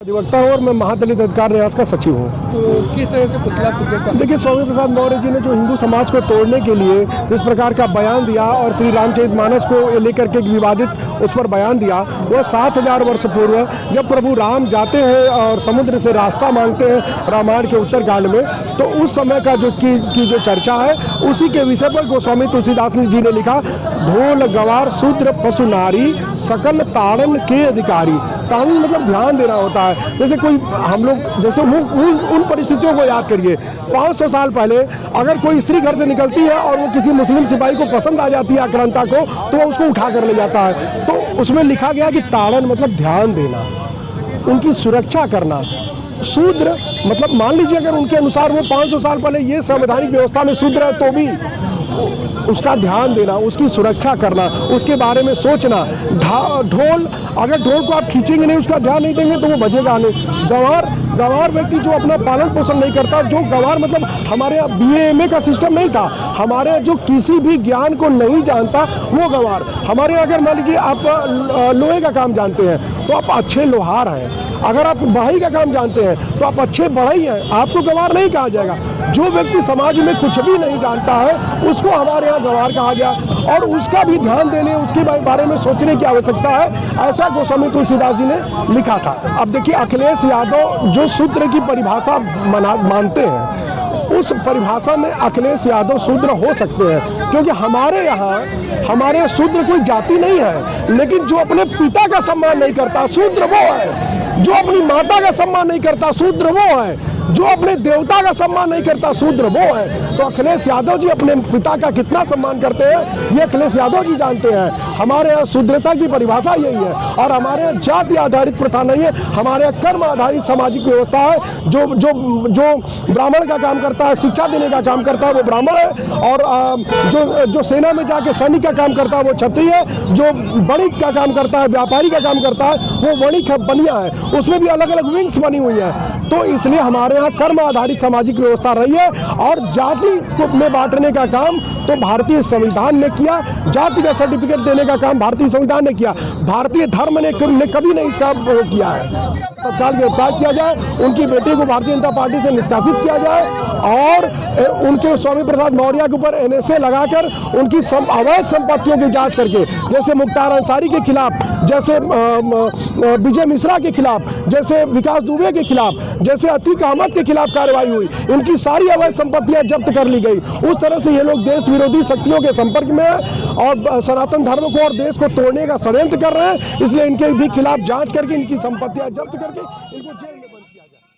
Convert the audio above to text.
अधिवक्ता हूँ और मैं महादलित अधिकार न्यास का सचिव हूँ। तो किस तरह से पुतला फूंकेगा? देखिए, स्वामी प्रसाद मौर्य जी ने जो हिंदू समाज को तोड़ने के लिए जिस प्रकार का बयान दिया और श्री रामचरितमानस को लेकर के विवादित उस पर बयान दिया, वह 7000 वर्ष पूर्व जब प्रभु राम जाते हैं और समुद्र से रास्ता मांगते हैं रामायण के उत्तरकांड में, तो उस समय का जो चर्चा है उसी के विषय पर गोस्वामी तुलसीदास जी ने लिखा, ढोल गवार शूद्र पशु नारी सकल ताड़न के अधिकारी। ताड़न मतलब ध्यान देना होता है। जैसे कोई हम लोग जैसे उन परिस्थितियों को याद करिए, 500 साल पहले अगर कोई स्त्री घर से निकलती है और वो किसी मुस्लिम सिपाही को पसंद आ जाती है आक्रांता को, तो वो उसको उठा कर ले जाता है। तो उसमें लिखा गया कि ताड़न मतलब ध्यान देना, उनकी सुरक्षा करना। शूद्र मतलब मान लीजिए अगर उनके अनुसार वो 500 साल पहले ये संवैधानिक व्यवस्था में शूद्र है, तो भी उसका ध्यान देना, उसकी सुरक्षा करना, उसके बारे में सोचना। ढोल, अगर ढोल को आप खींचेंगे नहीं, उसका ध्यान नहीं देंगे तो वो बजेगा नहीं। गंवार व्यक्ति जो अपना पालन पोषण नहीं करता, जो गंवार मतलब हमारे यहाँ BA MA का सिस्टम नहीं था, हमारे यहाँ जो किसी भी ज्ञान को नहीं जानता वो गंवार। हमारे यहाँ अगर मान लीजिए आप लोहे का काम जानते हैं तो आप अच्छे लोहार हैं, अगर आप बढ़ई का काम जानते हैं तो आप अच्छे बढ़ई हैं, आपको गंवार नहीं कहा जाएगा। जो व्यक्ति समाज में कुछ भी नहीं जानता है उसको हमारे यहाँ गंवार कहा गया, और उसका भी ध्यान देने, उसके बारे में सोचने की आवश्यकता है, ऐसा गोस्वामी तुलसीदास जी ने लिखा था। अब देखिए, अखिलेश यादव जो शूद्र की परिभाषा मानते हैं, उस परिभाषा में अखिलेश यादव शूद्र हो सकते हैं, क्योंकि हमारे यहाँ शूद्र कोई जाति नहीं है, लेकिन जो अपने पिता का सम्मान नहीं करता शूद्र वो है, जो अपनी माता का सम्मान नहीं करता शूद्र वो है, जो अपने देवता का सम्मान नहीं करता शूद्र वो है। तो अखिलेश यादव जी अपने पिता का कितना सम्मान करते हैं ये अखिलेश यादव जी जानते हैं। हमारे यहाँ शूद्रता की परिभाषा यही है, और हमारे यहाँ जाति आधारित प्रथा नहीं है, हमारे यहाँ कर्म आधारित सामाजिक व्यवस्था है। जो ब्राह्मण का काम करता है, शिक्षा देने का काम करता है, वो ब्राह्मण है, और जो सेना में जाके सैनिक का काम करता है वो क्षत्रिय है, जो वणिक का काम करता है, व्यापारी का काम करता है, वो वणिक बनिया है। उसमें भी अलग अलग विंग्स बनी हुई है। तो इसलिए हमारे यहाँ कर्म आधारित सामाजिक व्यवस्था रही है, और जाति में बांटने का काम तो भारतीय संविधान ने किया, जाति का सर्टिफिकेट देने का काम भारतीय संविधान ने किया। भारतीय धर्म ने कभी नहीं इसका किया है। तत्काल गिरफ्तार किया जाए, उनकी बेटी को भारतीय जनता पार्टी से निष्कासित किया जाए, और उनके स्वामी प्रसाद मौर्य के ऊपर NSA लगाकर उनकी अवैध संपत्तियों की जांच करके, जैसे मुख्तार अंसारी के खिलाफ, जैसे विजय मिश्रा के खिलाफ, जैसे विकास दुबे के खिलाफ, जैसे अतीक अहमद के खिलाफ कार्रवाई हुई, इनकी सारी अवैध संपत्तियां जब्त कर ली गई। उस तरह से ये लोग देश विरोधी शक्तियों के संपर्क में है और सनातन धर्म को और देश को तोड़ने का षड्यंत्र कर रहे हैं। इसलिए इनके भी खिलाफ जांच करके इनकी संपत्तियां जब्त करके इनको जेल में बंद किया जाए।